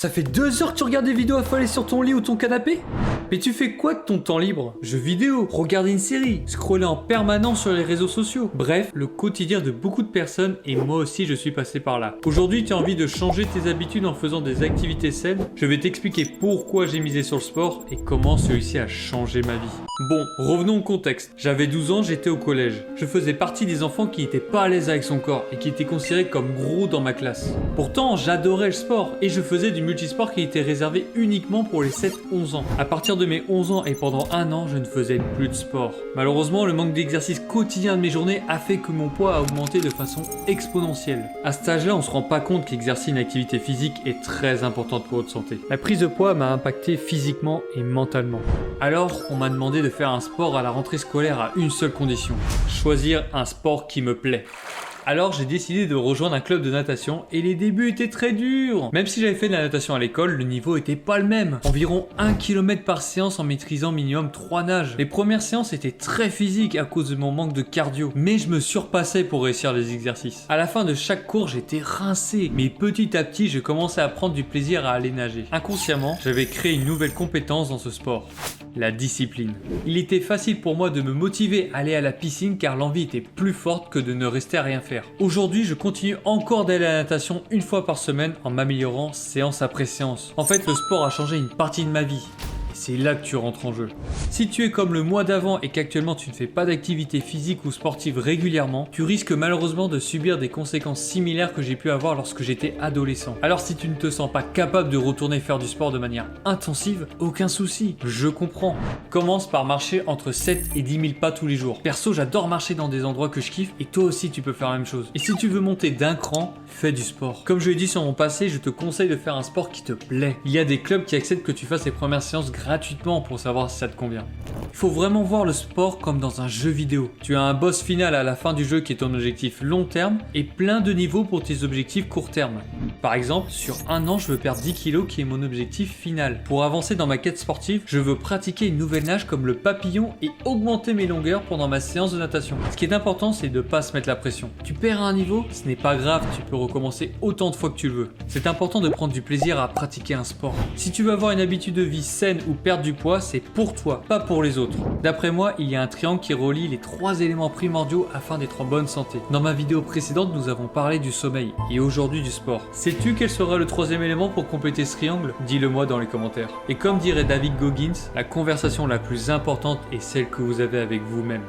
Ça fait 2 heures que tu regardes des vidéos affalées sur ton lit ou ton canapé? Mais tu fais quoi de ton temps libre? Jeux vidéo, regarder une série, scroller en permanence sur les réseaux sociaux. Bref, le quotidien de beaucoup de personnes et moi aussi je suis passé par là. Aujourd'hui tu as envie de changer tes habitudes en faisant des activités saines. Je vais t'expliquer pourquoi j'ai misé sur le sport et comment celui-ci a changé ma vie. Bon, revenons au contexte. J'avais 12 ans, j'étais au collège. Je faisais partie des enfants qui n'étaient pas à l'aise avec son corps et qui étaient considérés comme gros dans ma classe. Pourtant, j'adorais le sport et je faisais du multisport qui était réservé uniquement pour les 7-11 ans. À partir de mes 11 ans et pendant un an, je ne faisais plus de sport. Malheureusement, le manque d'exercice quotidien de mes journées a fait que mon poids a augmenté de façon exponentielle. À cet âge-là, on ne se rend pas compte qu'exercer une activité physique est très importante pour votre santé. La prise de poids m'a impacté physiquement et mentalement. Alors, on m'a demandé de faire un sport à la rentrée scolaire à une seule condition: choisir un sport qui me plaît. Alors j'ai décidé de rejoindre un club de natation et les débuts étaient très durs. Même si j'avais fait de la natation à l'école, le niveau était pas le même. Environ 1 km par séance en maîtrisant minimum 3 nages. Les premières séances étaient très physiques à cause de mon manque de cardio, mais je me surpassais pour réussir les exercices. À la fin de chaque cours, j'étais rincé, mais petit à petit, je commençais à prendre du plaisir à aller nager. Inconsciemment, j'avais créé une nouvelle compétence dans ce sport: la discipline. Il était facile pour moi de me motiver à aller à la piscine car l'envie était plus forte que de ne rester à rien faire. Aujourd'hui, je continue encore d'aller à la natation une fois par semaine en m'améliorant séance après séance. En fait, le sport a changé une partie de ma vie. C'est là que tu rentres en jeu. Si tu es comme le mois d'avant et qu'actuellement tu ne fais pas d'activité physique ou sportive régulièrement, tu risques malheureusement de subir des conséquences similaires que j'ai pu avoir lorsque j'étais adolescent. Alors si tu ne te sens pas capable de retourner faire du sport de manière intensive, aucun souci, je comprends. Commence par marcher entre 7 et 10 000 pas tous les jours. Perso, j'adore marcher dans des endroits que je kiffe et toi aussi tu peux faire la même chose. Et si tu veux monter d'un cran, fais du sport. Comme je l'ai dit sur mon passé, je te conseille de faire un sport qui te plaît. Il y a des clubs qui acceptent que tu fasses les premières séances gratuitement pour savoir si ça te convient. Il faut vraiment voir le sport comme dans un jeu vidéo. Tu as un boss final à la fin du jeu qui est ton objectif long terme et plein de niveaux pour tes objectifs court terme. Par exemple, sur un an, je veux perdre 10 kg qui est mon objectif final. Pour avancer dans ma quête sportive, je veux pratiquer une nouvelle nage comme le papillon et augmenter mes longueurs pendant ma séance de natation. Ce qui est important, c'est de ne pas se mettre la pression. Tu perds un niveau, ce n'est pas grave, tu peux recommencer autant de fois que tu le veux. C'est important de prendre du plaisir à pratiquer un sport. Si tu veux avoir une habitude de vie saine ou perdre du poids, c'est pour toi, pas pour les autres. D'après moi, il y a un triangle qui relie les 3 éléments primordiaux afin d'être en bonne santé. Dans ma vidéo précédente, nous avons parlé du sommeil et aujourd'hui du sport. Sais-tu quel sera le 3e élément pour compléter ce triangle? Dis-le moi dans les commentaires. Et comme dirait David Goggins, la conversation la plus importante est celle que vous avez avec vous-même.